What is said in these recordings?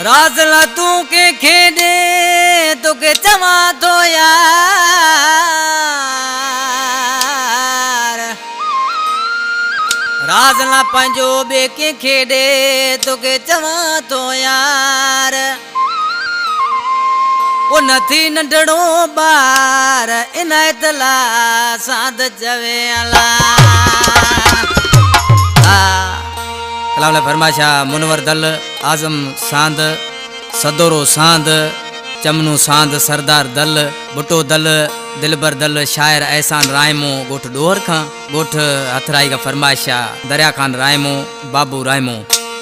राज़ला तू के खेडे तो के चवा तो यार राज़ला पंजो बे के खेडे तो के चवा तो यार वो नथी नंढड़ो बार इनायतला साध जवे अला कलाम फरमाशा मुनवर दल आजम सांद सदोरो सांद चमनू सांद सरदार दल बुटो दल दिलबर दल शायर एहसान रायमो गोठ डोहर खां गोठ हथराई का फरमाशा दरिया खान रायमो बाबू रायमो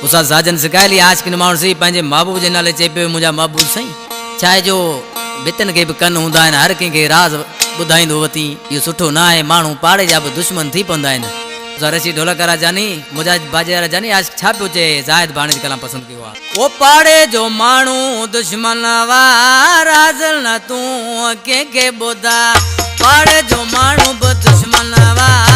उसा साजन सिकायली आज किन माण्हू सी पंहिंजे महबूब जे नाले चई पियो मुंहिंजा महबूब साईं चाहे जो भितन के भी कन हूंदा आहिनि हर कंहिंखे राज़ ॿुधाईंदो वती इहो सुठो न आहे माण्हू पाड़े जा बि दुश्मन थी पवंदा आहिनि रशी ढोलक वारा जानी मुजाज बाजे वारा जानी आज छा पियो चए ज़ाहिद भाणे जी कलाम पसंदि कयो आहे ओ पाड़े जो माण्हू दुश्मन वारा न तूं कंहिंखे ॿुधा पाड़े जो माण्हू बि दुश्मन वारा